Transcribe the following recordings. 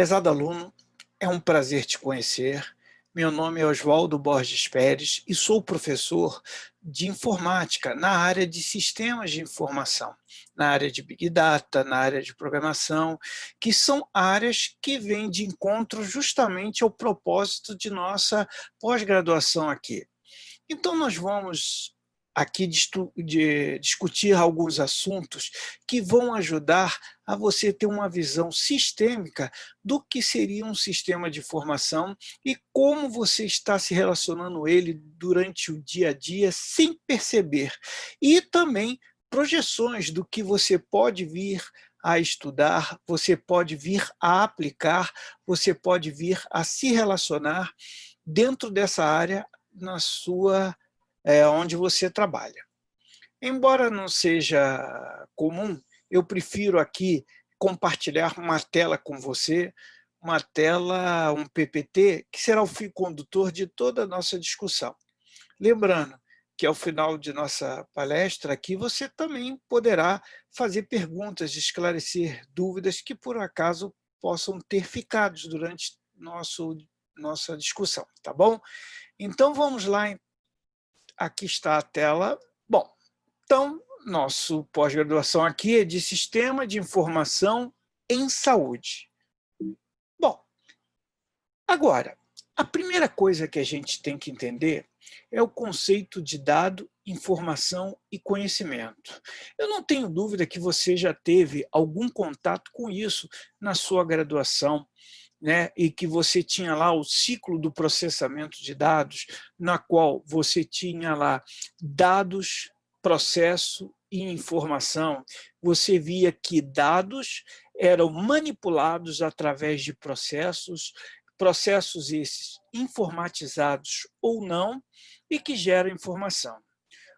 Prezado aluno, é um prazer te conhecer. Meu nome é Oswaldo Borges Peres e sou professor de informática na área de sistemas de informação, na área de Big Data, na área de programação, que são áreas que vêm de encontro justamente ao propósito de nossa pós-graduação aqui. Então, nós vamos aqui discutir alguns assuntos que vão ajudar a você ter uma visão sistêmica do que seria um sistema de informação e como você está se relacionando ele durante o dia a dia sem perceber. E também projeções do que você pode vir a estudar, você pode vir a aplicar, você pode vir a se relacionar dentro dessa área na sua, onde você trabalha. Embora não seja comum, eu prefiro aqui compartilhar uma tela com você, uma tela, um PPT, que será o fio condutor de toda a nossa discussão. Lembrando que ao final de nossa palestra aqui, você também poderá fazer perguntas, esclarecer dúvidas que por acaso possam ter ficado durante nossa discussão, tá bom? Então vamos lá, aqui está a tela. Bom, então nosso pós-graduação aqui é de Sistema de Informação em Saúde. Bom, agora, a primeira coisa que a gente tem que entender é o conceito de dado, informação e conhecimento. Eu não tenho dúvida que você já teve algum contato com isso na sua graduação, né, e que você tinha lá o ciclo do processamento de dados, na qual você tinha lá dados, processo e informação. Você via que dados eram manipulados através de processos, processos esses informatizados ou não, e que geram informação.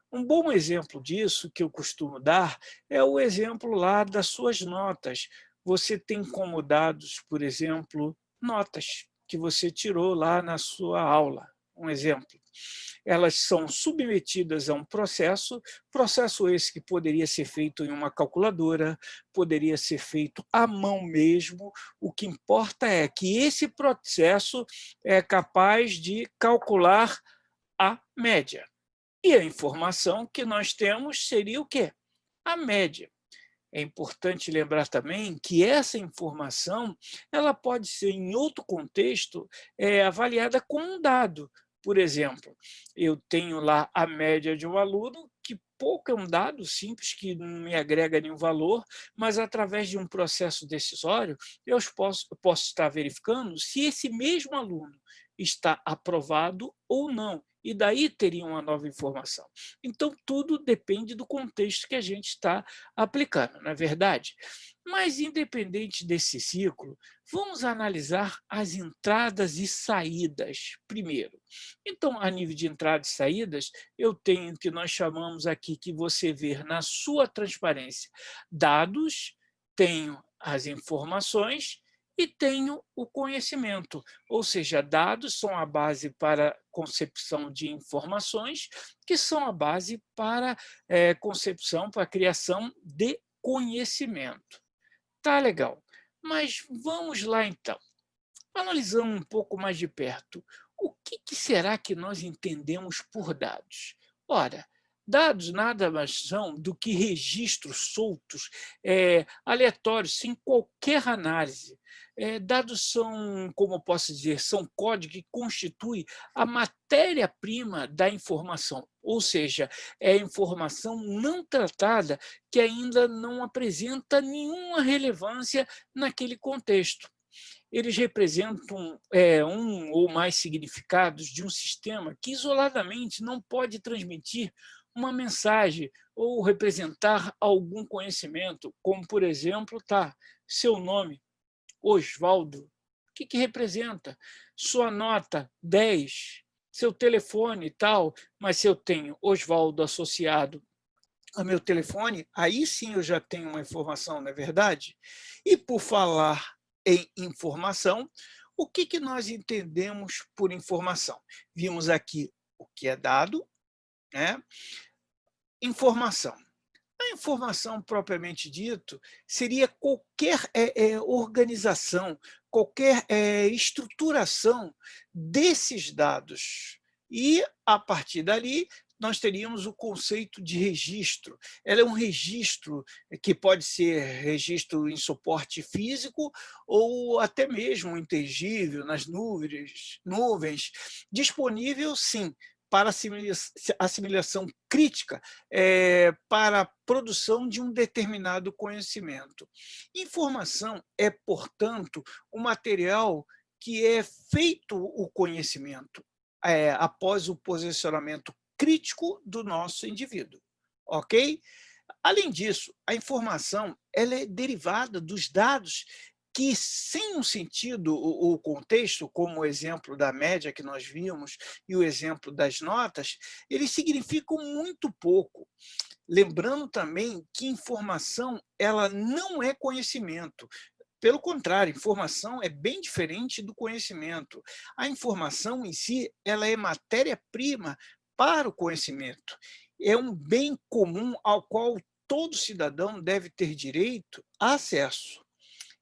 Um bom exemplo disso que eu costumo dar é o exemplo lá das suas notas. Você tem como dados, por exemplo, notas que você tirou lá na sua aula. Um exemplo. Elas são submetidas a um processo esse que poderia ser feito em uma calculadora, poderia ser feito à mão mesmo. O que importa é que esse processo é capaz de calcular a média. E a informação que nós temos seria o quê? A média. É importante lembrar também que essa informação ela pode ser, em outro contexto, avaliada como um dado. Por exemplo, eu tenho lá a média de um aluno, que pouco é um dado simples, que não me agrega nenhum valor, mas através de um processo decisório, eu posso estar verificando se esse mesmo aluno está aprovado ou não. E daí teria uma nova informação. Então, tudo depende do contexto que a gente está aplicando, não é verdade? Mas, independente desse ciclo, vamos analisar as entradas e saídas primeiro. Então, a nível de entradas e saídas, eu tenho o que nós chamamos aqui, que você vê na sua transparência, dados, tenho as informações e tenho o conhecimento, ou seja, dados são a base para concepção de informações, que são a base para concepção, para a criação de conhecimento. Tá legal, mas vamos lá então, analisando um pouco mais de perto, o que será que nós entendemos por dados? Ora, dados nada mais são do que registros soltos, aleatórios, sem qualquer análise. Dados são, como eu posso dizer, são código que constitui a matéria-prima da informação, ou seja, é informação não tratada que ainda não apresenta nenhuma relevância naquele contexto. Eles representam um ou mais significados de um sistema que isoladamente não pode transmitir uma mensagem ou representar algum conhecimento, como, por exemplo, seu nome, Oswaldo, o que representa? Sua nota, 10, seu telefone e tal, mas se eu tenho Oswaldo associado ao meu telefone, aí sim eu já tenho uma informação, não é verdade? E por falar em informação, o que nós entendemos por informação? Vimos aqui o que é dado, né? Informação. A informação propriamente dito seria qualquer organização, qualquer estruturação desses dados. E, a partir dali, nós teríamos o conceito de registro. Ela é um registro que pode ser registro em suporte físico ou até mesmo intangível, nas nuvens, disponível, sim, para assimilação crítica, para a produção de um determinado conhecimento. Informação é, portanto, um material que é feito o conhecimento após o posicionamento crítico do nosso indivíduo, ok? Além disso, a informação ela é derivada dos dados que, sem um sentido ou contexto, como o exemplo da média que nós vimos e o exemplo das notas, eles significam muito pouco. Lembrando também que informação ela não é conhecimento. Pelo contrário, informação é bem diferente do conhecimento. A informação em si ela é matéria-prima para o conhecimento. É um bem comum ao qual todo cidadão deve ter direito a acesso.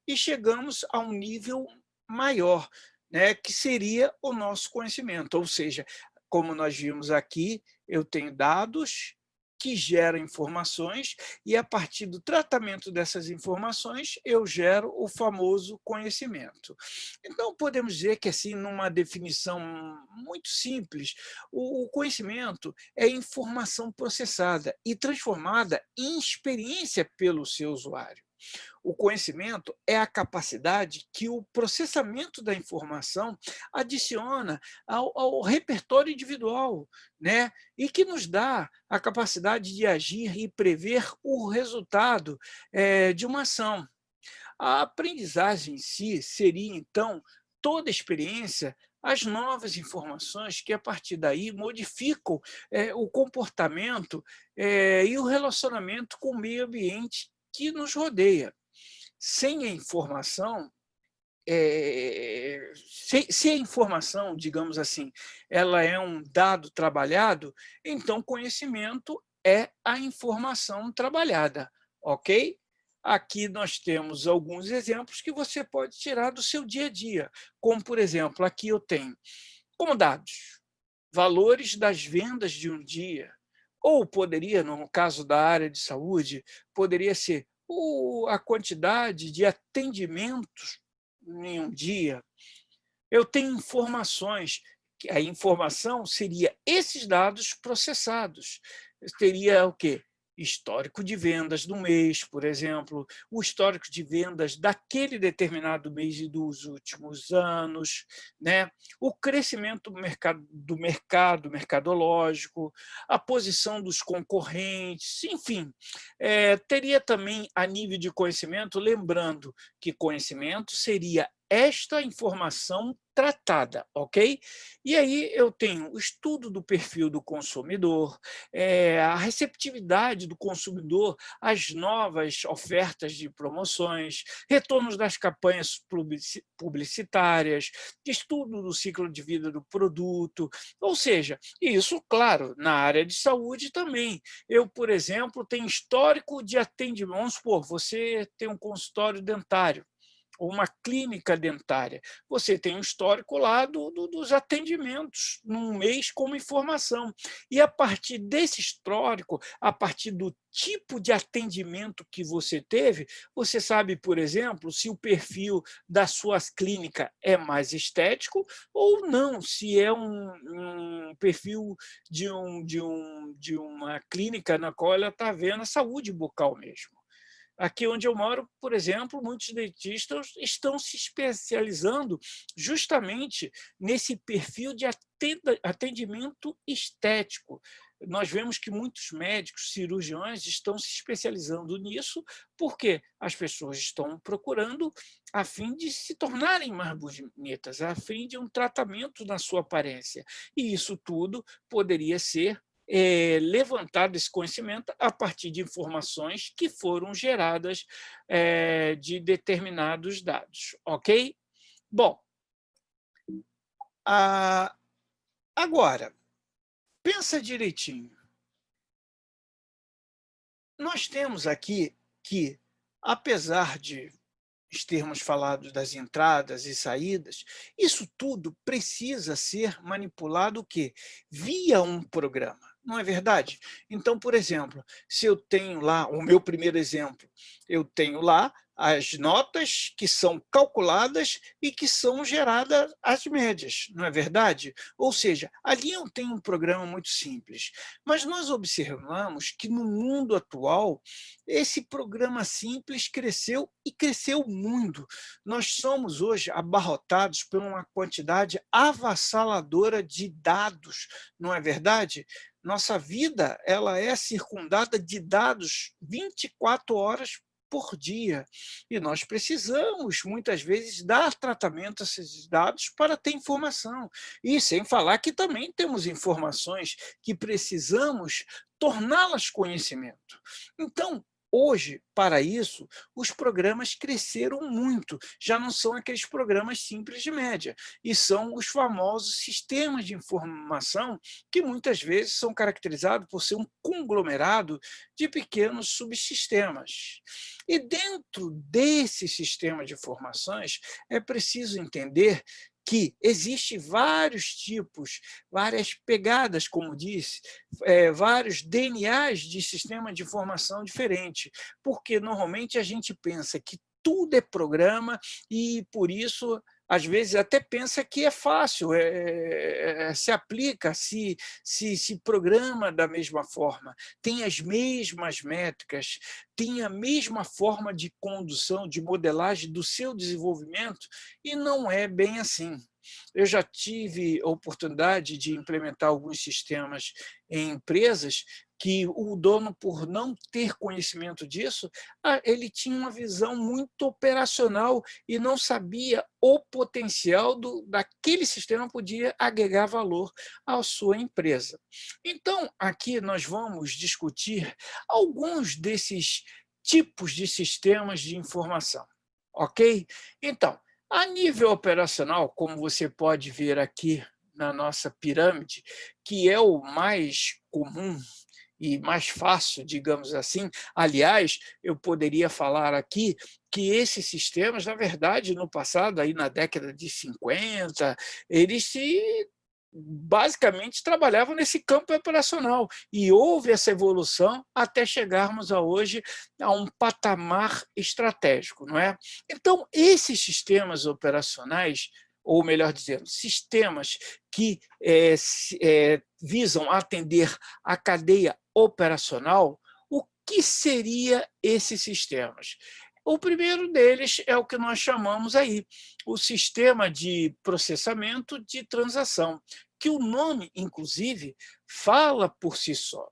E chegamos a um nível maior, né, que seria o nosso conhecimento. Ou seja, como nós vimos aqui, eu tenho dados que geram informações e, a partir do tratamento dessas informações, eu gero o famoso conhecimento. Então, podemos dizer que, assim, numa definição muito simples, o conhecimento é informação processada e transformada em experiência pelo seu usuário. O conhecimento é a capacidade que o processamento da informação adiciona ao repertório individual, né? E que nos dá a capacidade de agir e prever o resultado de uma ação. A aprendizagem em si seria, então, toda experiência, as novas informações que, a partir daí, modificam o comportamento e o relacionamento com o meio ambiente que nos rodeia. Sem a informação, se a informação, digamos assim, ela é um dado trabalhado, então conhecimento é a informação trabalhada, ok? Aqui nós temos alguns exemplos que você pode tirar do seu dia a dia, como, por exemplo, aqui eu tenho como dados, valores das vendas de um dia, ou poderia, no caso da área de saúde, poderia ser a quantidade de atendimentos em um dia. Eu tenho informações, que a informação seria esses dados processados. Eu teria o quê? Histórico de vendas do mês, por exemplo, o histórico de vendas daquele determinado mês e dos últimos anos, né? O crescimento do mercado mercadológico, a posição dos concorrentes, enfim. Teria também, a nível de conhecimento, lembrando que conhecimento seria esta informação tratada, ok? E aí eu tenho o estudo do perfil do consumidor, a receptividade do consumidor às novas ofertas de promoções, retornos das campanhas publicitárias, estudo do ciclo de vida do produto, ou seja, isso, claro, na área de saúde também. Eu, por exemplo, tenho histórico de atendimento, vamos supor, você tem um consultório dentário, ou uma clínica dentária. Você tem um histórico lá dos atendimentos num mês como informação. E, a partir desse histórico, a partir do tipo de atendimento que você teve, você sabe, por exemplo, se o perfil da sua clínica é mais estético ou não, se é um perfil de uma clínica na qual ela está vendo a saúde bucal mesmo. Aqui onde eu moro, por exemplo, muitos dentistas estão se especializando justamente nesse perfil de atendimento estético. Nós vemos que muitos médicos, cirurgiões estão se especializando nisso porque as pessoas estão procurando a fim de se tornarem mais bonitas, a fim de um tratamento na sua aparência. E isso tudo poderia ser levantado esse conhecimento a partir de informações que foram geradas de determinados dados, ok? Bom, agora, pensa direitinho. Nós temos aqui que, apesar de os termos falados das entradas e saídas, isso tudo precisa ser manipulado o quê? Via um programa, não é verdade? Então, por exemplo, se eu tenho lá, o meu primeiro exemplo, eu tenho lá as notas que são calculadas e que são geradas as médias, não é verdade? Ou seja, ali eu tenho um programa muito simples, mas nós observamos que no mundo atual, esse programa simples cresceu e cresceu muito. Nós somos hoje abarrotados por uma quantidade avassaladora de dados, não é verdade? Nossa vida ela é circundada de dados 24 horas por dia. E nós precisamos, muitas vezes, dar tratamento a esses dados para ter informação. E sem falar que também temos informações que precisamos torná-las conhecimento. Então, hoje, para isso, os programas cresceram muito, já não são aqueles programas simples de média, e são os famosos sistemas de informação que muitas vezes são caracterizados por ser um conglomerado de pequenos subsistemas. E dentro desse sistema de informações, é preciso entender que existem vários tipos, várias pegadas, como disse, vários DNAs de sistema de informação diferente, porque normalmente a gente pensa que tudo é programa e, por isso, às vezes até pensa que é fácil, se aplica, se programa da mesma forma, tem as mesmas métricas, tem a mesma forma de condução, de modelagem do seu desenvolvimento, e não é bem assim. Eu já tive a oportunidade de implementar alguns sistemas em empresas que o dono, por não ter conhecimento disso, ele tinha uma visão muito operacional e não sabia o potencial daquele sistema podia agregar valor à sua empresa. Então, aqui nós vamos discutir alguns desses tipos de sistemas de informação, ok? Então, a nível operacional, como você pode ver aqui na nossa pirâmide, que é o mais comum e mais fácil, digamos assim. Aliás, eu poderia falar aqui que esses sistemas, na verdade, no passado, aí na década de 50, eles basicamente trabalhavam nesse campo operacional e houve essa evolução até chegarmos a hoje a um patamar estratégico, não é? Então, esses sistemas operacionais, ou melhor dizendo, sistemas que visam atender a cadeia operacional, o que seria esses sistemas? O primeiro deles é o que nós chamamos aí, o sistema de processamento de transação, que o nome, inclusive, fala por si só.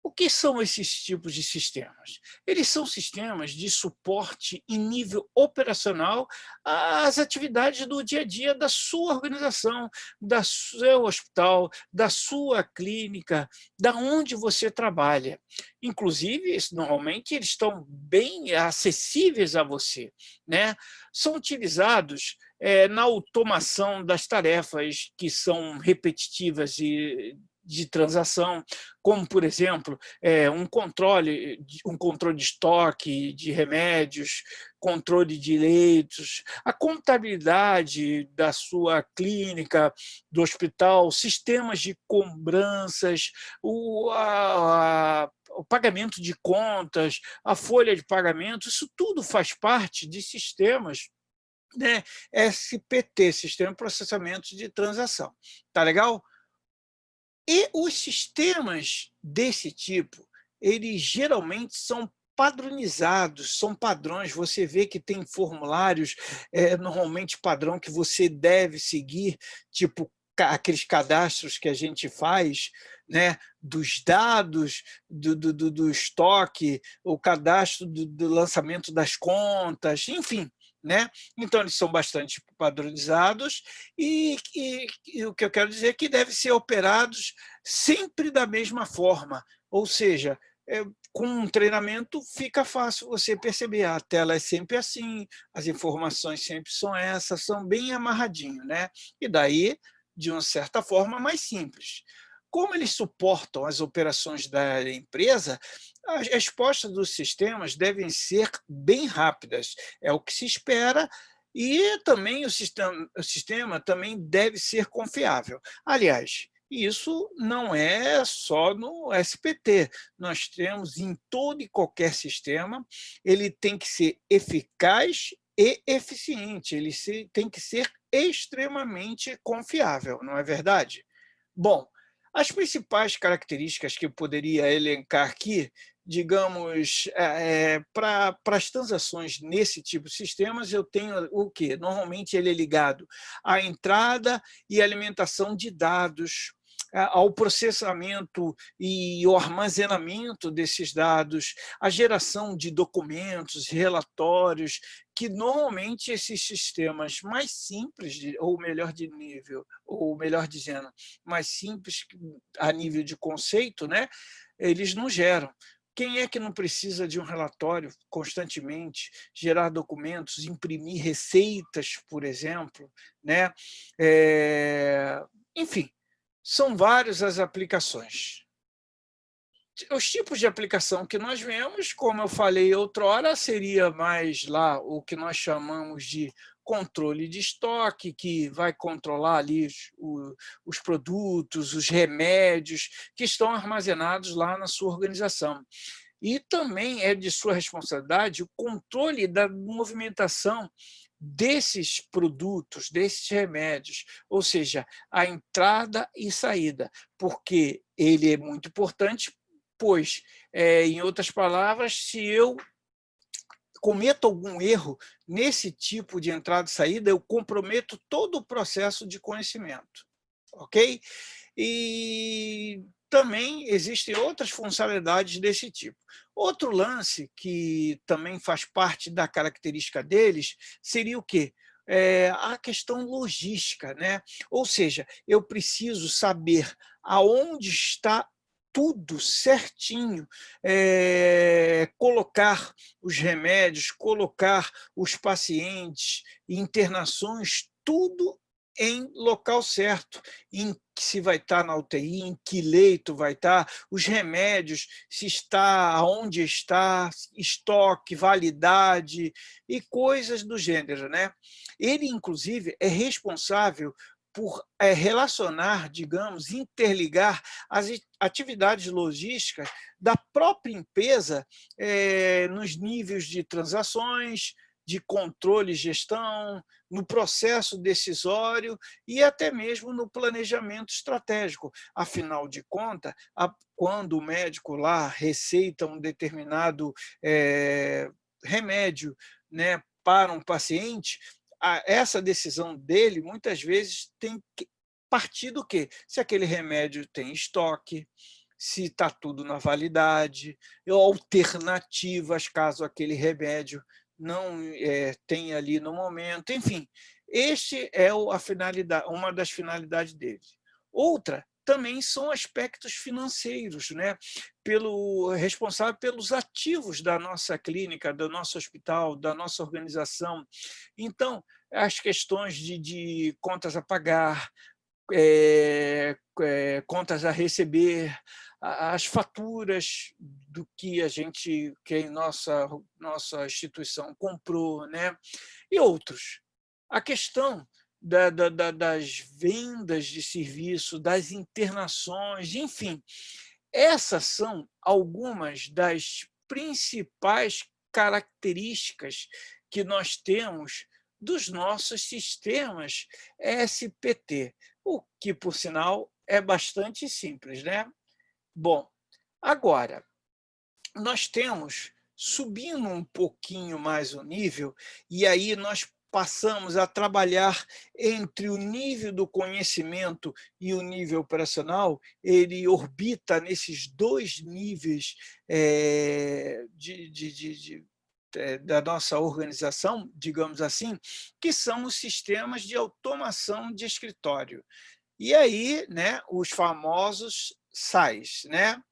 O que são esses tipos de sistemas? Eles são sistemas de suporte em nível operacional às atividades do dia a dia da sua organização, do seu hospital, da sua clínica, da onde você trabalha. Inclusive, normalmente, eles estão bem acessíveis a você, né? São utilizados na automação das tarefas que são repetitivas e de transação, como, por exemplo, um controle de estoque de remédios, controle de leitos, a contabilidade da sua clínica, do hospital, sistemas de cobranças, o pagamento de contas, a folha de pagamento, isso tudo faz parte de sistemas, né, SPT, Sistema de Processamento de Transação. Tá legal? E os sistemas desse tipo, eles geralmente são padronizados, são padrões. Você vê que tem formulários, normalmente padrão, que você deve seguir, tipo aqueles cadastros que a gente faz, né, dos dados do estoque, o cadastro do lançamento das contas, enfim. Né? Então, eles são bastante padronizados e o que eu quero dizer é que devem ser operados sempre da mesma forma, ou seja, com um treinamento fica fácil você perceber, a tela é sempre assim, as informações sempre são essas, são bem amarradinho, né? E daí, de uma certa forma, mais simples. como eles suportam as operações da empresa, as respostas dos sistemas devem ser bem rápidas, é o que se espera, e também o sistema também deve ser confiável. Aliás, isso não é só no SPT, nós temos em todo e qualquer sistema, ele tem que ser eficaz e eficiente, tem que ser extremamente confiável, não é verdade? Bom, as principais características que eu poderia elencar aqui, digamos, para as transações nesse tipo de sistemas, eu tenho o quê? Normalmente ele é ligado à entrada e alimentação de dados, ao processamento e ao armazenamento desses dados, à geração de documentos, relatórios, que normalmente esses sistemas mais simples, ou melhor de nível, ou melhor dizendo, mais simples a nível de conceito, né, eles não geram. Quem é que não precisa de um relatório constantemente, gerar documentos, imprimir receitas, por exemplo, né? Enfim, são várias as aplicações. Os tipos de aplicação que nós vemos, como eu falei outrora, seria mais lá o que nós chamamos de controle de estoque, que vai controlar ali os produtos, os remédios que estão armazenados lá na sua organização. E também é de sua responsabilidade o controle da movimentação desses produtos, desses remédios, ou seja, a entrada e saída, porque ele é muito importante, pois, em outras palavras, se eu cometo algum erro nesse tipo de entrada e saída, eu comprometo todo o processo de conhecimento, ok? E também existem outras funcionalidades desse tipo. Outro lance que também faz parte da característica deles seria o quê? A questão logística, né? Ou seja, eu preciso saber aonde está tudo certinho, colocar os remédios, colocar os pacientes, internações, tudo em local certo, em que se vai estar na UTI, em que leito vai estar, os remédios, se está, aonde está, estoque, validade e coisas do gênero, né? Ele, inclusive, é responsável por relacionar, digamos, interligar as atividades logísticas da própria empresa nos níveis de transações, de controle e gestão, no processo decisório e até mesmo no planejamento estratégico. Afinal de contas, quando o médico lá receita um determinado remédio, né, para um paciente, essa decisão dele, muitas vezes, tem que partir do quê? Se aquele remédio tem estoque, se está tudo na validade, ou alternativas, caso aquele remédio não tenha ali no momento, enfim. Este é uma das finalidades dele. Outra também são aspectos financeiros, né? Responsável pelos ativos da nossa clínica, do nosso hospital, da nossa organização. Então, as questões de contas a pagar, contas a receber, as faturas do que que nossa instituição comprou, né? E outros. A questão das vendas de serviço, das internações, enfim, essas são algumas das principais características que nós temos dos nossos sistemas SPT, o que, por sinal, é bastante simples, né? Bom, agora, nós temos, subindo um pouquinho mais o nível, e aí nós passamos a trabalhar entre o nível do conhecimento e o nível operacional, ele orbita nesses dois níveis da nossa organização, digamos assim, que são os sistemas de automação de escritório. E aí, né, os famosos SAIs, né?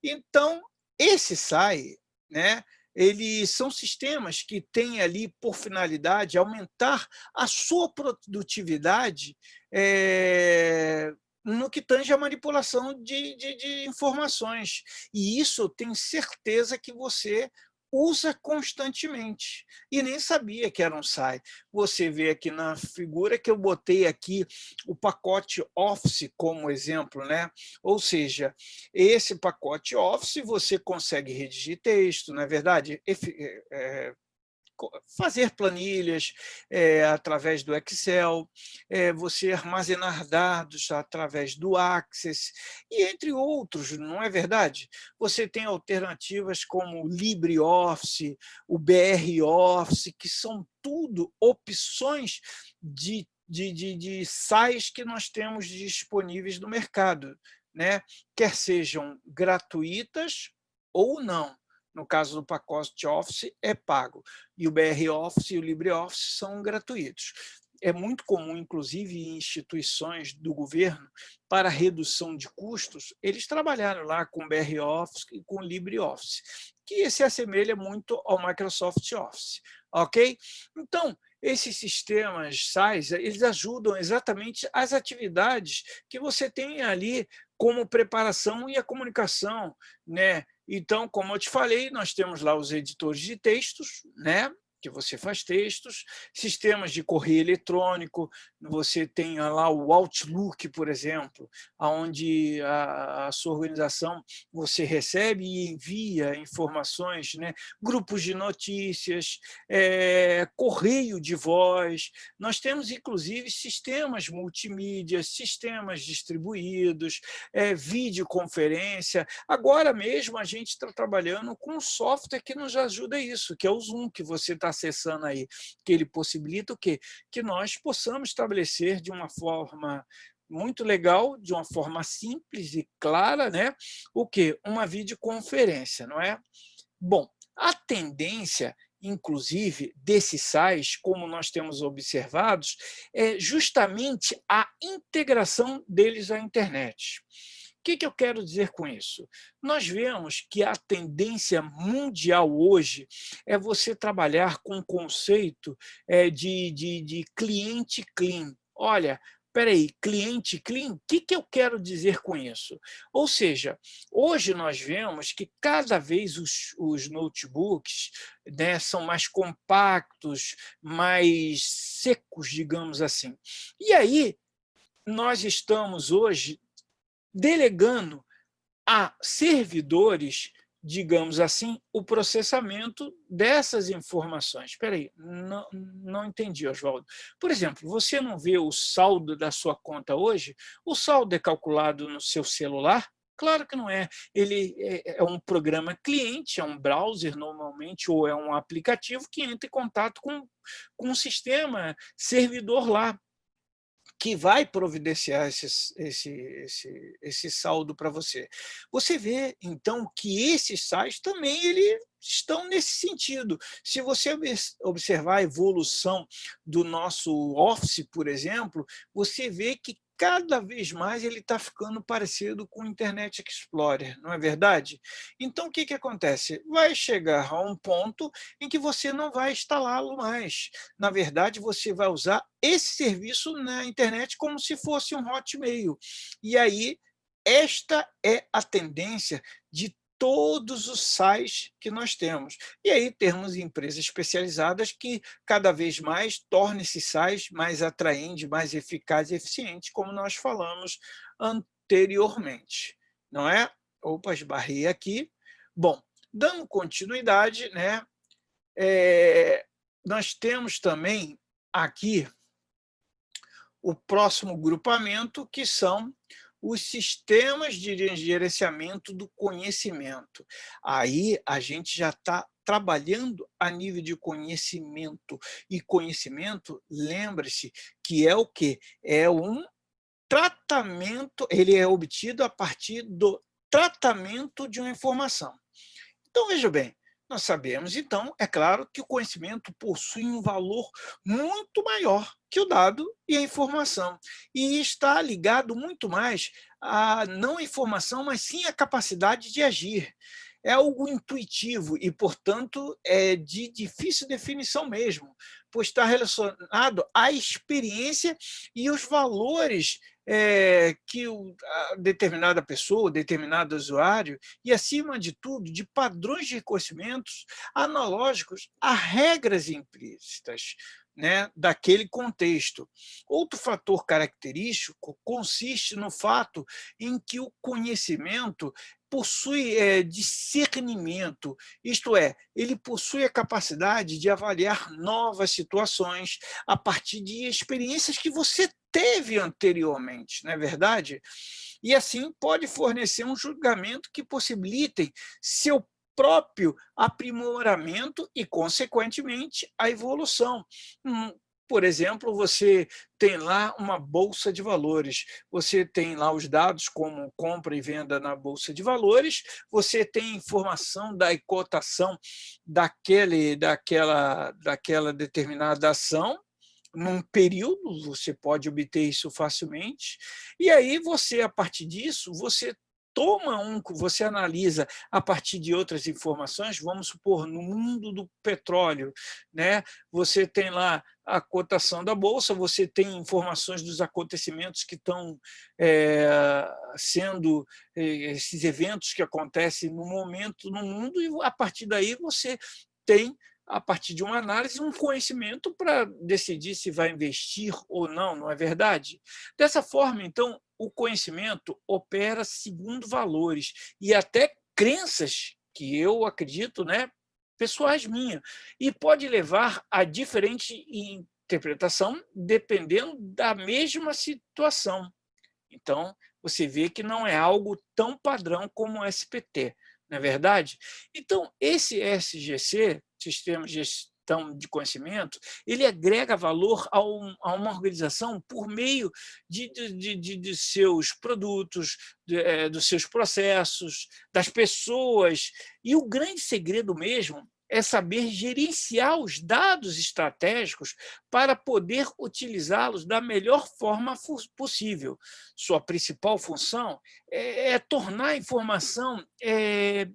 Então, esse SAI, né, eles são sistemas que têm ali por finalidade aumentar a sua produtividade no que tange a manipulação de informações. E isso eu tenho certeza que você usa constantemente, e nem sabia que era um SAI. Você vê aqui na figura que eu botei aqui o pacote Office como exemplo, né? Ou seja, esse pacote Office você consegue redigir texto, não é verdade? Fazer planilhas através do Excel, você armazenar dados através do Access, e entre outros, não é verdade? Você tem alternativas como o LibreOffice, o BR Office, que são tudo opções de SAIs que nós temos disponíveis no mercado, né? Quer sejam gratuitas ou não. No caso do pacote Office, é pago. E o BR Office e o LibreOffice são gratuitos. É muito comum, inclusive, em instituições do governo, para redução de custos, eles trabalharam lá com o BR Office e com o LibreOffice, que se assemelha muito ao Microsoft Office. Ok? Então, esses sistemas SaaS, eles ajudam exatamente as atividades que você tem ali como preparação e a comunicação, né? Então, como eu te falei, nós temos lá os editores de textos, né? Que você faz textos, sistemas de correio eletrônico, você tem lá o Outlook, por exemplo, onde a sua organização você recebe e envia informações, né? Grupos de notícias, correio de voz, nós temos inclusive sistemas multimídia, sistemas distribuídos, videoconferência. Agora mesmo a gente está trabalhando com um software que nos ajuda a isso, que é o Zoom, que você está acessando aí, que ele possibilita o quê? Que nós possamos estabelecer de uma forma muito legal, de uma forma simples e clara, né? O quê? Uma videoconferência, não é? Bom, a tendência, inclusive, desses SAIs, como nós temos observados, é justamente a integração deles à internet. O que eu quero dizer com isso? Nós vemos que a tendência mundial hoje é você trabalhar com o conceito de cliente clean. Olha, espera aí, cliente clean, o que eu quero dizer com isso? Ou seja, hoje nós vemos que cada vez os notebooks, né, são mais compactos, mais secos, digamos assim. E aí, nós estamos hoje delegando a servidores, digamos assim, o processamento dessas informações. Espera aí, não entendi, Oswaldo. Por exemplo, você não vê o saldo da sua conta hoje? O saldo é calculado no seu celular? Claro que não é. Ele é um programa cliente, é um browser normalmente, ou é um aplicativo que entra em contato com um sistema servidor lá, que vai providenciar esse saldo para você. Você vê, então, que esses sites também estão nesse sentido. Se você observar a evolução do nosso Office, por exemplo, você vê que cada vez mais ele está ficando parecido com o Internet Explorer, não é verdade? Então, o que acontece? Vai chegar a um ponto em que você não vai instalá-lo mais. Na verdade, você vai usar esse serviço na internet como se fosse um Hotmail. E aí, esta é a tendência de todos os sites que nós temos. E aí temos empresas especializadas que cada vez mais tornam esses sites mais atraentes, mais eficazes e eficientes, como nós falamos anteriormente. Não é? Opa, esbarrei aqui. Bom, dando continuidade, né, nós temos também aqui o próximo grupamento, que são os sistemas de gerenciamento do conhecimento. Aí a gente já está trabalhando a nível de conhecimento. E conhecimento, lembre-se, que é o quê? É um tratamento, ele é obtido a partir do tratamento de uma informação. Então, veja bem, nós sabemos, então, é claro, que o conhecimento possui um valor muito maior que o dado e a informação, e está ligado muito mais à não informação, mas sim à capacidade de agir. É algo intuitivo e, portanto, é de difícil definição mesmo, pois está relacionado à experiência e os valores que a determinada pessoa, determinado usuário, e, acima de tudo, de padrões de reconhecimentos analógicos a regras implícitas, né, daquele contexto. Outro fator característico consiste no fato em que o conhecimento possui discernimento, isto é, ele possui a capacidade de avaliar novas situações a partir de experiências que você teve anteriormente, não é verdade? E assim pode fornecer um julgamento que possibilitem seu próprio aprimoramento e, consequentemente, a evolução. Hum, Por exemplo, você tem lá uma bolsa de valores, você tem lá os dados como compra e venda na bolsa de valores, você tem informação da cotação daquela determinada ação, num período, você pode obter isso facilmente, e aí você, a partir disso, você analisa a partir de outras informações, vamos supor, no mundo do petróleo, né? Você tem lá a cotação da bolsa, você tem informações dos acontecimentos que estão sendo, esses eventos que acontecem no momento no mundo, e a partir daí você tem, a partir de uma análise, um conhecimento para decidir se vai investir ou não, não é verdade? Dessa forma, então, o conhecimento opera segundo valores e até crenças que eu acredito, né, pessoais minhas, e pode levar a diferente interpretação dependendo da mesma situação. Então, você vê que não é algo tão padrão como o SPT, não é verdade? Então, esse SGC, Sistema de Gestão de Conhecimento, ele agrega valor a uma organização por meio de seus produtos, dos seus processos, das pessoas. E o grande segredo mesmo é saber gerenciar os dados estratégicos para poder utilizá-los da melhor forma possível. Sua principal função é tornar a informação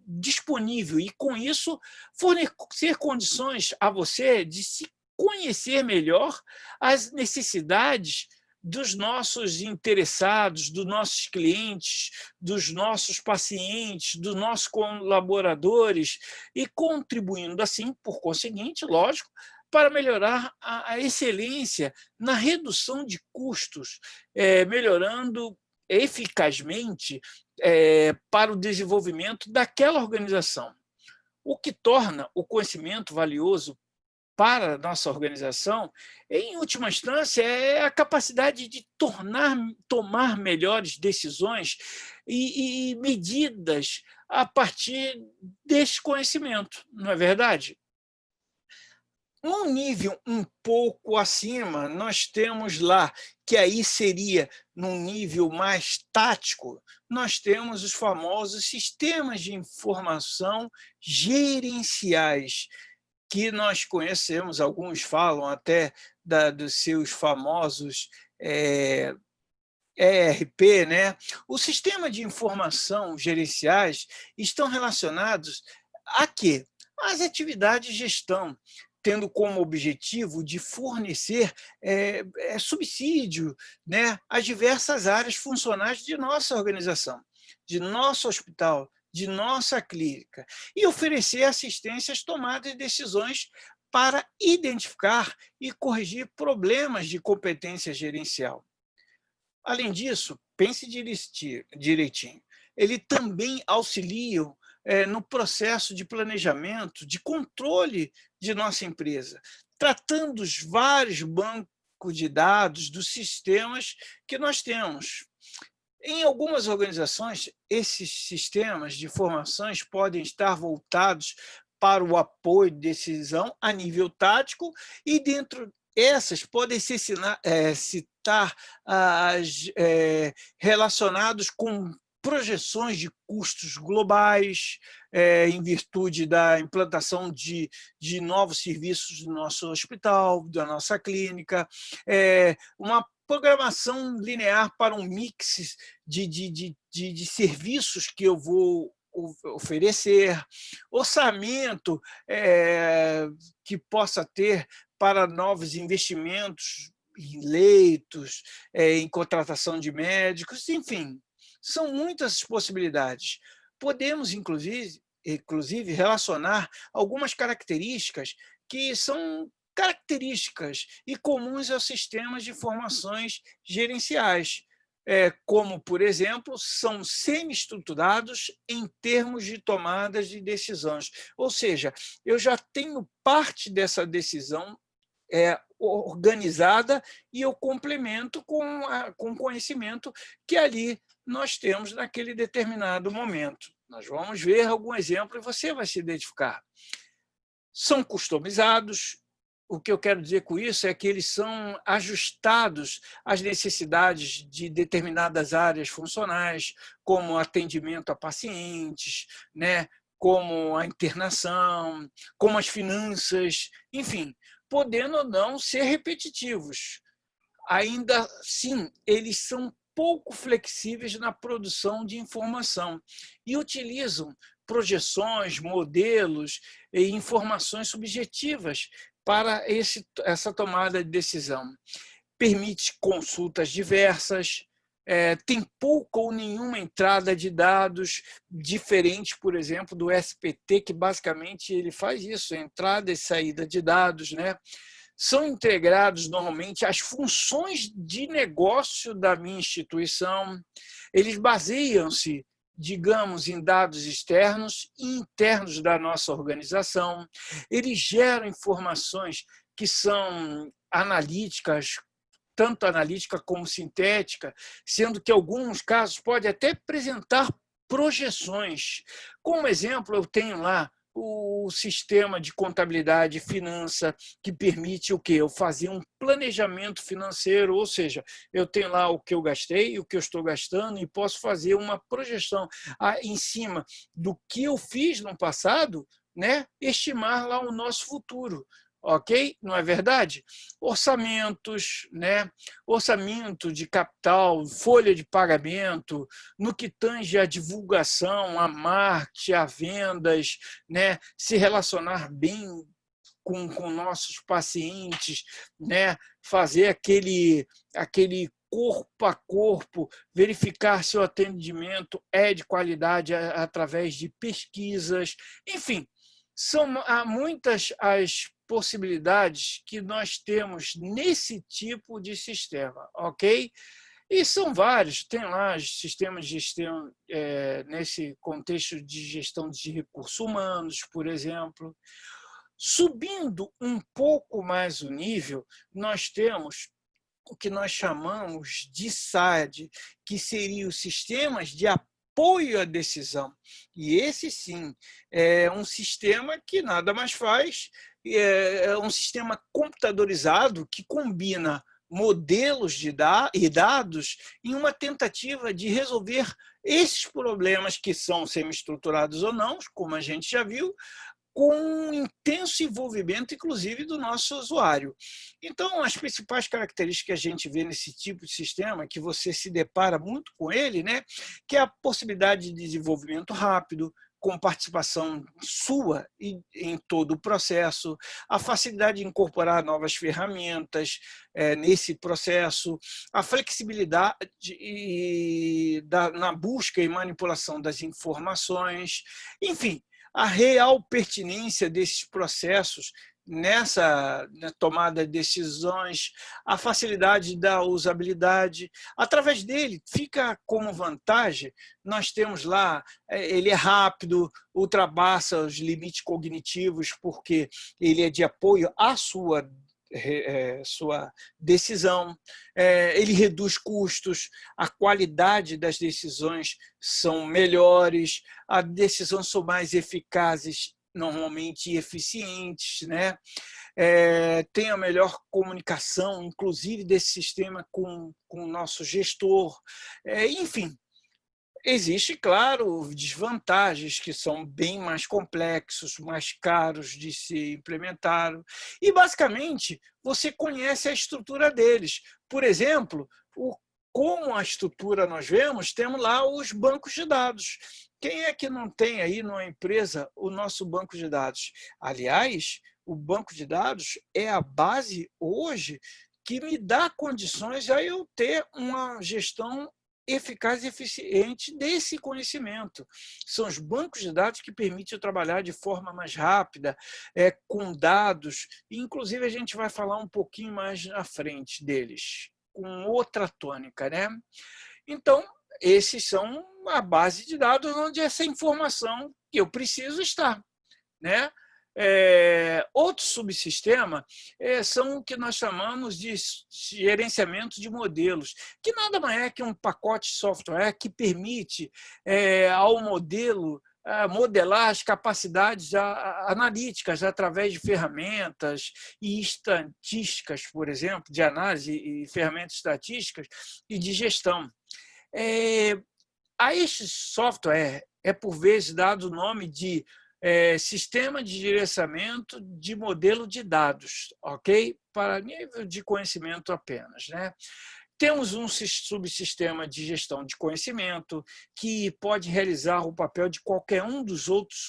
disponível e, com isso, fornecer condições a você de se conhecer melhor as necessidades dos nossos interessados, dos nossos clientes, dos nossos pacientes, dos nossos colaboradores, e contribuindo assim, por conseguinte, lógico, para melhorar a excelência na redução de custos, melhorando eficazmente para o desenvolvimento daquela organização. O que torna o conhecimento valioso para a nossa organização, em última instância, é a capacidade de tomar melhores decisões e medidas a partir desse conhecimento, não é verdade? Um nível um pouco acima, nós temos lá, que aí seria num nível mais tático, nós temos os famosos sistemas de informação gerenciais, que nós conhecemos, alguns falam até dos seus famosos ERP, né? O sistema de informação gerenciais estão relacionados a quê? Às atividades de gestão, tendo como objetivo de fornecer subsídio, né, às diversas áreas funcionais de nossa organização, de nosso hospital, de nossa clínica, e oferecer assistência às tomadas de decisões para identificar e corrigir problemas de competência gerencial. Além disso, pense direitinho, ele também auxilia no processo de planejamento, de controle de nossa empresa, tratando os vários bancos de dados dos sistemas que nós temos. Em algumas organizações, esses sistemas de informações podem estar voltados para o apoio de decisão a nível tático, e dentro essas podem se citar relacionados com projeções de custos globais, em virtude da implantação de novos serviços do nosso hospital, da nossa clínica, uma programação linear para um mix de serviços que eu vou oferecer, orçamento que possa ter para novos investimentos em leitos, em contratação de médicos, enfim, são muitas as possibilidades. Podemos, inclusive, relacionar algumas características que são características e comuns aos sistemas de informações gerenciais, como, por exemplo, são semi-estruturados em termos de tomadas de decisões. Ou seja, eu já tenho parte dessa decisão organizada e eu complemento com o conhecimento que ali nós temos naquele determinado momento. Nós vamos ver algum exemplo e você vai se identificar. São customizados. O que eu quero dizer com isso é que eles são ajustados às necessidades de determinadas áreas funcionais, como atendimento a pacientes, né? Como a internação, como as finanças, enfim, podendo ou não ser repetitivos. Ainda assim, eles são pouco flexíveis na produção de informação e utilizam projeções, modelos e informações subjetivas para essa tomada de decisão. Permite consultas diversas, tem pouca ou nenhuma entrada de dados, diferente, por exemplo, do SPT, que basicamente ele faz isso, entrada e saída de dados, né? São integrados normalmente as funções de negócio da minha instituição, eles baseiam-se, digamos, em dados externos e internos da nossa organização, eles geram informações que são analíticas, tanto analítica como sintética, sendo que, em alguns casos, pode até apresentar projeções. Como exemplo, eu tenho lá o sistema de contabilidade e finança, que permite o quê? Eu fazer um planejamento financeiro, ou seja, eu tenho lá o que eu gastei, o que eu estou gastando, e posso fazer uma projeção em cima do que eu fiz no passado, né? Estimar lá o nosso futuro. Ok? Não é verdade? Orçamentos, né? Orçamento de capital, folha de pagamento, no que tange à divulgação, a marketing, a vendas, né? Se relacionar bem com nossos pacientes, né? Fazer aquele corpo a corpo, verificar se o atendimento é de qualidade através de pesquisas, enfim, há muitas as possibilidades que nós temos nesse tipo de sistema, ok? E são vários, tem lá sistemas de gestão, nesse contexto de gestão de recursos humanos, por exemplo. Subindo um pouco mais o nível, nós temos o que nós chamamos de SAD, que seriam os sistemas de apoio à decisão. E esse, sim, é um sistema que nada mais faz, é um sistema computadorizado que combina modelos e dados em uma tentativa de resolver esses problemas que são semi-estruturados ou não, como a gente já viu, com um intenso envolvimento, inclusive, do nosso usuário. Então, as principais características que a gente vê nesse tipo de sistema, que você se depara muito com ele, né, que é a possibilidade de desenvolvimento rápido, com participação sua em todo o processo, a facilidade de incorporar novas ferramentas nesse processo, a flexibilidade na busca e manipulação das informações, enfim, a real pertinência desses processos nessa tomada de decisões, a facilidade da usabilidade. Através dele, fica como vantagem, nós temos lá, ele é rápido, ultrapassa os limites cognitivos, porque ele é de apoio à sua decisão, ele reduz custos, a qualidade das decisões são melhores, as decisões são mais eficazes, normalmente eficientes, né? Tem a melhor comunicação, inclusive desse sistema com o nosso gestor, enfim. Existe, claro, desvantagens que são bem mais complexos, mais caros de se implementar. E, basicamente, você conhece a estrutura deles. Por exemplo, como a estrutura nós vemos, temos lá os bancos de dados. Quem é que não tem aí numa empresa o nosso banco de dados? Aliás, o banco de dados é a base hoje que me dá condições a eu ter uma gestão eficaz e eficiente desse conhecimento. São os bancos de dados que permitem eu trabalhar de forma mais rápida, com dados, e inclusive a gente vai falar um pouquinho mais à frente deles, com outra tônica, né? Então, esses são a base de dados onde essa informação que eu preciso está, né? Outro subsistema são o que nós chamamos de gerenciamento de modelos, que nada mais é que um pacote de software que permite ao modelo modelar as capacidades analíticas através de ferramentas e estatísticas, por exemplo, de análise e ferramentas estatísticas e de gestão. A este software por vezes, dado o nome de sistema de gerenciamento de modelo de dados, ok? Para nível de conhecimento apenas, né? Temos um subsistema de gestão de conhecimento que pode realizar o papel de qualquer um dos outros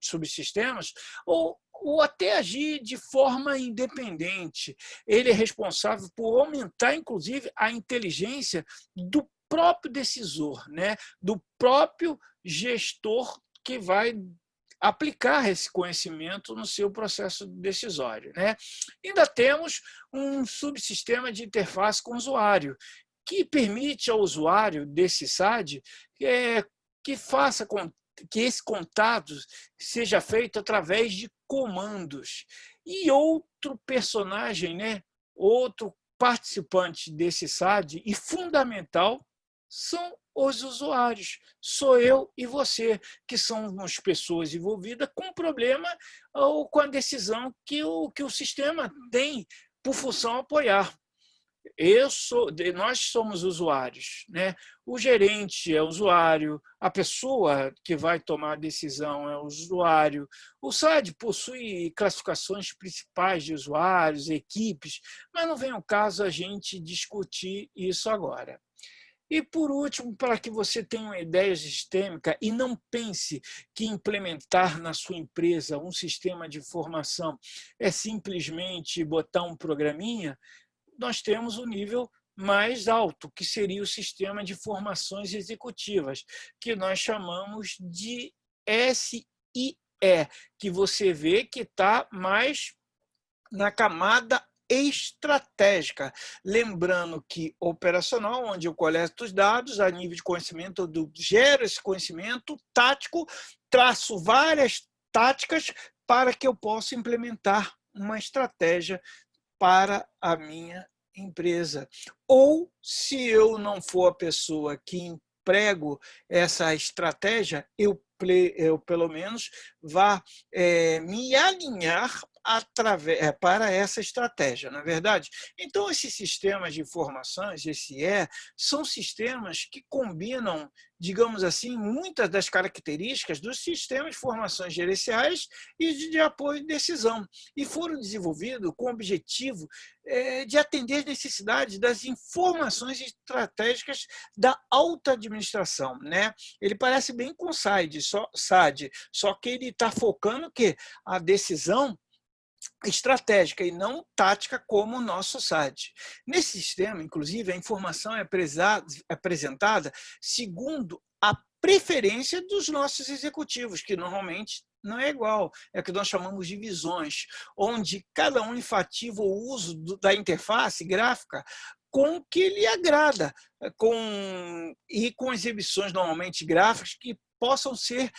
subsistemas ou até agir de forma independente. Ele é responsável por aumentar, inclusive, a inteligência do próprio decisor, né? Do próprio gestor que vai aplicar esse conhecimento no seu processo decisório, né? Ainda temos um subsistema de interface com o usuário, que permite ao usuário desse SAD que faça que esse contato seja feito através de comandos. E outro personagem, né? Outro participante desse SAD, e fundamental, são os usuários. Sou eu e você, que somos pessoas envolvidas com problema ou com a decisão que o sistema tem por função apoiar. Nós somos usuários, né? O gerente é usuário, a pessoa que vai tomar a decisão é usuário. O SAD possui classificações principais de usuários, equipes, mas não vem ao caso a gente discutir isso agora. E, por último, para que você tenha uma ideia sistêmica e não pense que implementar na sua empresa um sistema de informação é simplesmente botar um programinha, nós temos um nível mais alto, que seria o sistema de informações executivas, que nós chamamos de SIE, que você vê que está mais na camada estratégica, lembrando que operacional, onde eu coleto os dados a nível de conhecimento, eu gero esse conhecimento tático, traço várias táticas para que eu possa implementar uma estratégia para a minha empresa. Ou, se eu não for a pessoa que emprego essa estratégia, eu pelo menos vá me alinhar para essa estratégia, não é verdade? Então, esses sistemas de informações, são sistemas que combinam, digamos assim, muitas das características dos sistemas de informações gerenciais e de apoio de decisão, e foram desenvolvidos com o objetivo de atender às necessidades das informações estratégicas da alta administração, né? Ele parece bem com o SAD, só que ele está focando que a decisão estratégica e não tática como o nosso SAD. Nesse sistema, inclusive, a informação é apresentada segundo a preferência dos nossos executivos, que normalmente não é igual, é o que nós chamamos de visões, onde cada um enfatiza o uso da interface gráfica com o que lhe agrada, e com exibições normalmente gráficas que possam ser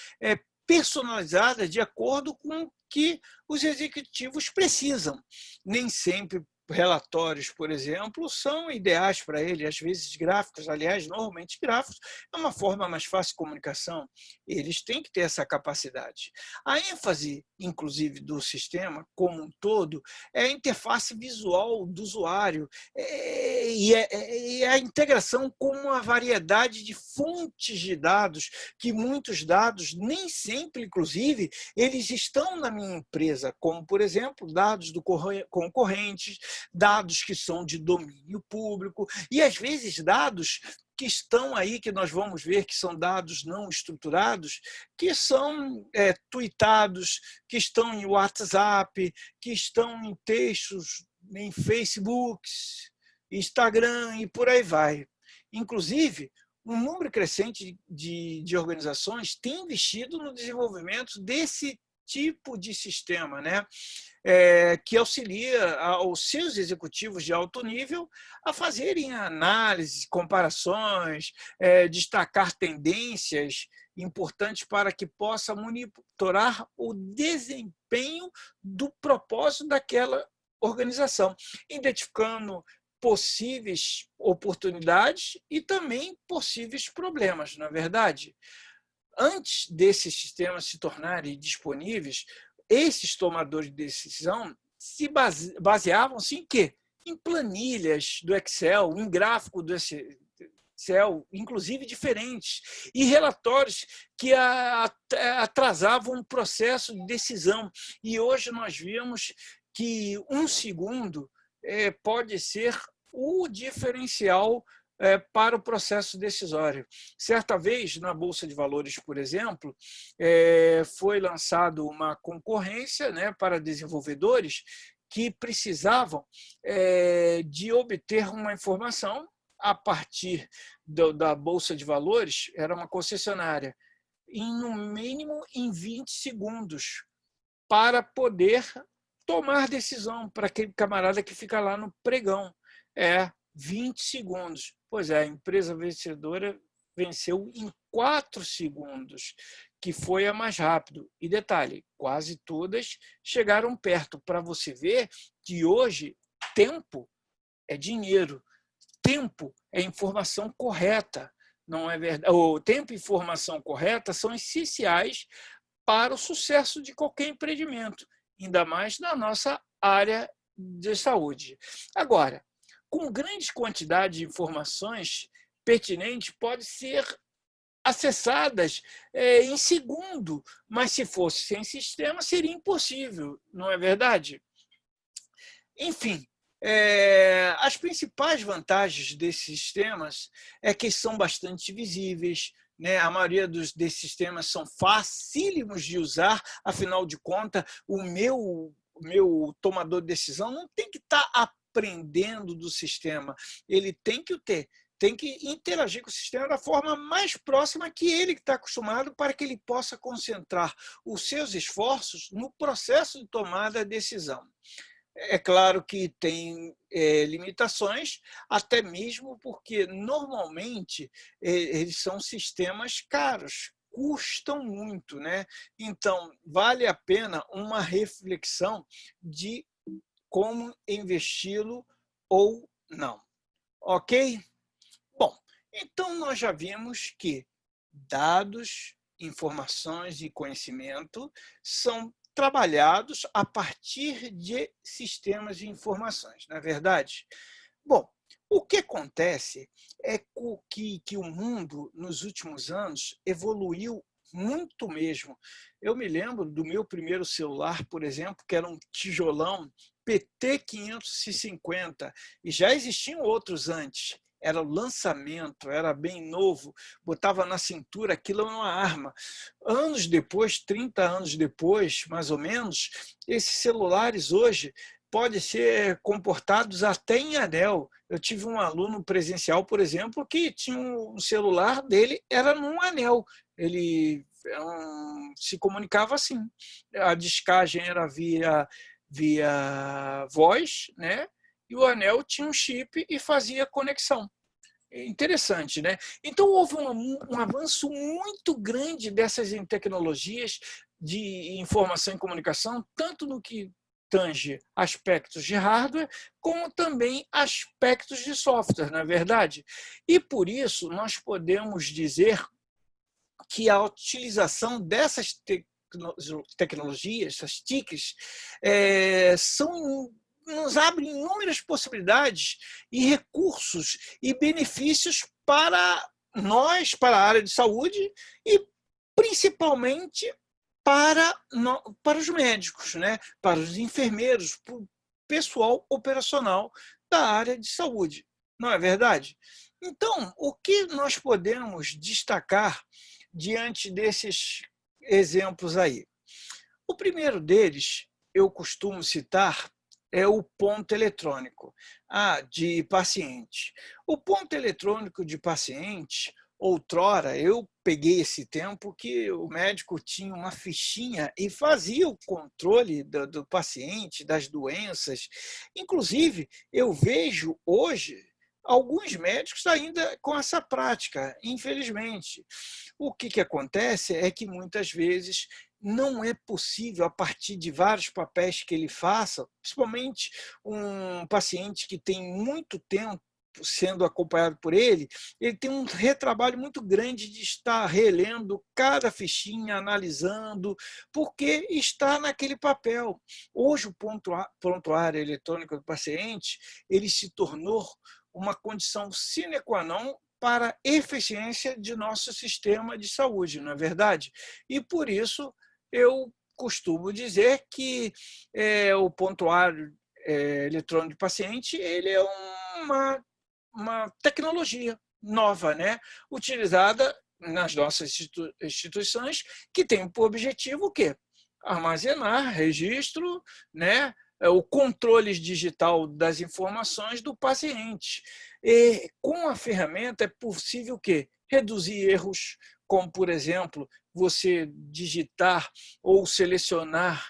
personalizadas de acordo com o que os executivos precisam. Nem sempre relatórios, por exemplo, são ideais para ele, às vezes gráficos, aliás, normalmente gráficos, é uma forma mais fácil de comunicação, eles têm que ter essa capacidade. A ênfase, inclusive, do sistema, como um todo, é a interface visual do usuário e a integração com uma variedade de fontes de dados, que muitos dados, nem sempre, inclusive, eles estão na minha empresa, como, por exemplo, dados do concorrentes, dados que são de domínio público e, às vezes, dados que estão aí, que nós vamos ver que são dados não estruturados, que são tuitados, que estão em WhatsApp, que estão em textos em Facebook, Instagram e por aí vai. Inclusive, um número crescente de organizações tem investido no desenvolvimento desse tipo de sistema, né? Que auxilia aos seus executivos de alto nível a fazerem análises, comparações, destacar tendências importantes para que possa monitorar o desempenho do propósito daquela organização, identificando possíveis oportunidades e também possíveis problemas, na verdade. Antes desses sistemas se tornarem disponíveis, esses tomadores de decisão se baseavam-se em quê? Em planilhas do Excel, em gráfico do Excel, inclusive diferentes, e relatórios que atrasavam o processo de decisão. E hoje nós vimos que um segundo pode ser o diferencial para o processo decisório. Certa vez, na Bolsa de Valores, por exemplo, foi lançada uma concorrência, né, para desenvolvedores que precisavam de obter uma informação a partir da Bolsa de Valores, era uma concessionária, no mínimo em 20 segundos, para poder tomar decisão para aquele camarada que fica lá no pregão. 20 segundos. Pois é, a empresa vencedora venceu em 4 segundos, que foi a mais rápido. E detalhe, quase todas chegaram perto, para você ver que hoje tempo é dinheiro, tempo é informação correta, não é verdade? O tempo e informação correta são essenciais para o sucesso de qualquer empreendimento, ainda mais na nossa área de saúde. Agora, com grande quantidade de informações pertinentes, podem ser acessadas em segundo, mas se fosse sem sistema, seria impossível, não é verdade? Enfim, as principais vantagens desses sistemas é que são bastante visíveis, né? A maioria desses sistemas são facílimos de usar, afinal de contas, o meu tomador de decisão não tem que estar aprendendo do sistema, ele tem que interagir com o sistema da forma mais próxima que ele está acostumado, para que ele possa concentrar os seus esforços no processo de tomada de decisão. É claro que tem limitações, até mesmo porque, normalmente, eles são sistemas caros, custam muito, né? Então, vale a pena uma reflexão de como investi-lo ou não. Ok? Bom, então nós já vimos que dados, informações e conhecimento são trabalhados a partir de sistemas de informações, não é verdade? Bom, o que acontece é que o mundo, nos últimos anos, evoluiu muito mesmo. Eu me lembro do meu primeiro celular, por exemplo, que era um tijolão PT550, e já existiam outros antes. Era o lançamento, era bem novo, botava na cintura, aquilo era uma arma. Anos depois, 30 anos depois, mais ou menos, esses celulares hoje podem ser comportados até em anel. Eu tive um aluno presencial, por exemplo, que tinha um celular dele, era num anel. Ele se comunicava assim. A descagem era via voz, né? E o anel tinha um chip e fazia conexão. Interessante, né? Então, houve um avanço muito grande dessas tecnologias de informação e comunicação, tanto no que tange aspectos de hardware, como também aspectos de software, não é verdade? E, por isso, nós podemos dizer que a utilização dessas tecnologias, essas TICs, nos abrem inúmeras possibilidades e recursos e benefícios para nós, para a área de saúde e principalmente para os médicos, né? Para os enfermeiros, para o pessoal operacional da área de saúde. Não é verdade? Então, o que nós podemos destacar diante desses exemplos aí? O primeiro deles, eu costumo citar, é o ponto eletrônico de paciente. O ponto eletrônico de paciente, outrora, eu peguei esse tempo que o médico tinha uma fichinha e fazia o controle do paciente, das doenças. Inclusive, eu vejo hoje alguns médicos ainda com essa prática, infelizmente. O que acontece é que muitas vezes não é possível, a partir de vários papéis que ele faça, principalmente um paciente que tem muito tempo sendo acompanhado por ele tem um retrabalho muito grande de estar relendo cada fichinha, analisando, porque está naquele papel. Hoje, o prontuário eletrônico do paciente ele se tornou uma condição sine qua non para a eficiência de nosso sistema de saúde, não é verdade? E, por isso, eu costumo dizer que o prontuário eletrônico do paciente ele é uma tecnologia nova, né? Utilizada nas nossas instituições, que tem por objetivo o quê? Armazenar, registro, né? O controle digital das informações do paciente. E com a ferramenta é possível o quê? Reduzir erros, como, por exemplo, você digitar ou selecionar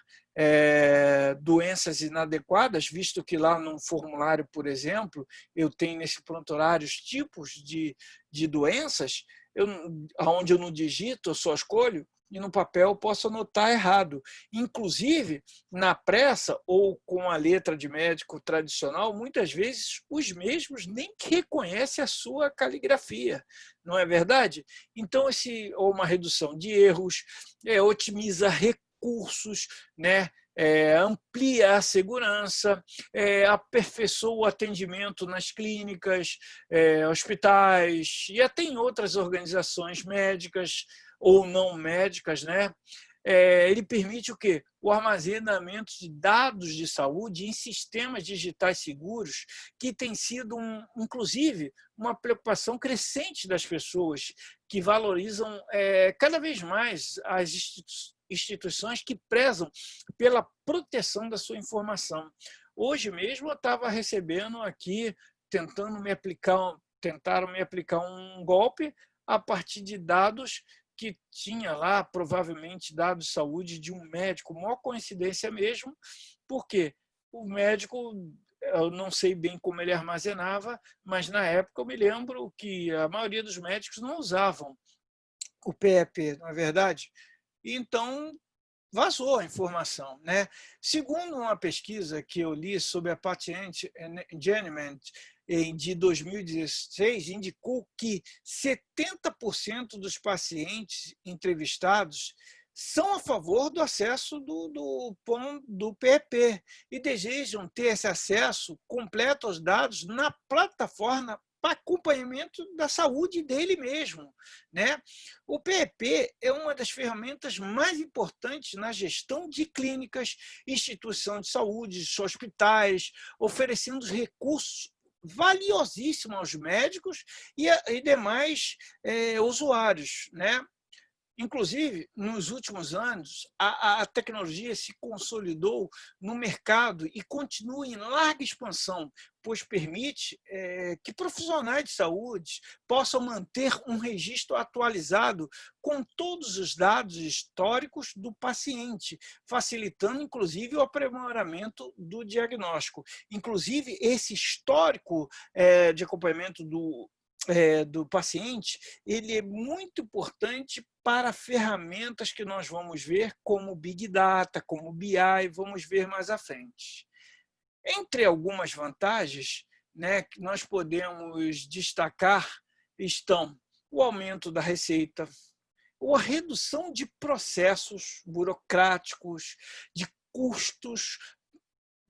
doenças inadequadas, visto que lá no formulário, por exemplo, eu tenho nesse prontuário os tipos de doenças, onde eu não digito, eu só escolho, e no papel eu posso anotar errado. Inclusive, na pressa ou com a letra de médico tradicional, muitas vezes os mesmos nem reconhecem a sua caligrafia, não é verdade? Então, uma redução de erros, otimiza recursos, né? Amplia a segurança, aperfeiçoa o atendimento nas clínicas, hospitais e até em outras organizações médicas ou não médicas, né? Ele permite o quê? O armazenamento de dados de saúde em sistemas digitais seguros, que tem sido, inclusive, uma preocupação crescente das pessoas, que valorizam cada vez mais as instituições que prezam pela proteção da sua informação. Hoje mesmo eu estava recebendo aqui, tentaram me aplicar um golpe a partir de dados que tinha lá, provavelmente, dados de saúde de um médico, maior coincidência mesmo, porque o médico, eu não sei bem como ele armazenava, mas na época eu me lembro que a maioria dos médicos não usavam o PEP, não é verdade? Então, vazou a informação, né? Segundo uma pesquisa que eu li sobre a Patient Engineering de 2016, indicou que 70% dos pacientes entrevistados são a favor do acesso do PEP e desejam ter esse acesso completo aos dados na plataforma para acompanhamento da saúde dele mesmo, né? O PEP é uma das ferramentas mais importantes na gestão de clínicas, instituições de saúde, hospitais, oferecendo recursos valiosíssimos aos médicos e demais usuários, né? Inclusive, nos últimos anos, a tecnologia se consolidou no mercado e continua em larga expansão, pois permite que profissionais de saúde possam manter um registro atualizado com todos os dados históricos do paciente, facilitando, inclusive, o aprimoramento do diagnóstico. Inclusive, esse histórico de acompanhamento do paciente, ele é muito importante para ferramentas que nós vamos ver, como Big Data, como BI, vamos ver mais à frente. Entre algumas vantagens, né, que nós podemos destacar estão o aumento da receita, a redução de processos burocráticos, de custos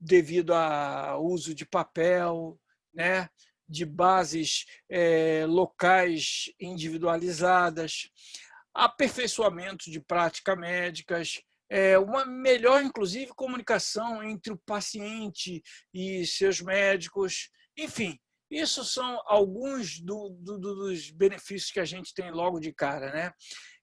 devido ao uso de papel, né, de bases locais individualizadas, aperfeiçoamento de práticas médicas, uma melhor, inclusive, comunicação entre o paciente e seus médicos, enfim, Isso são alguns dos benefícios que a gente tem logo de cara, né?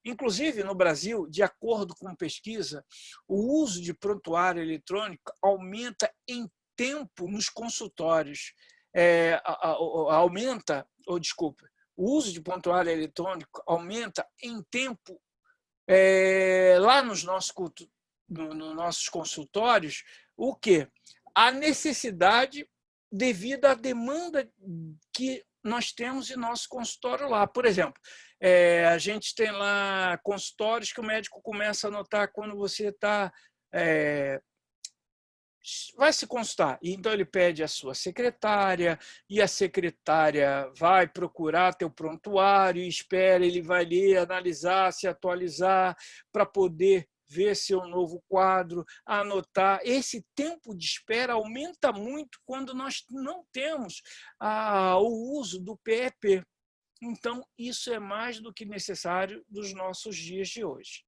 Inclusive, no Brasil, de acordo com pesquisa, o uso de prontuário eletrônico aumenta em tempo nos consultórios. Aumenta, ou desculpa, o uso de prontuário eletrônico aumenta em tempo lá nos nossos consultórios, o quê? A necessidade devido à demanda que nós temos em nosso consultório lá. Por exemplo, a gente tem lá consultórios que o médico começa a notar quando você está vai se consultar. Então, ele pede a sua secretária, e a secretária vai procurar teu prontuário, espera, ele vai ler, analisar, se atualizar, para poder ver seu novo quadro, anotar. Esse tempo de espera aumenta muito quando nós não temos o uso do PEP. Então, isso é mais do que necessário dos nossos dias de hoje.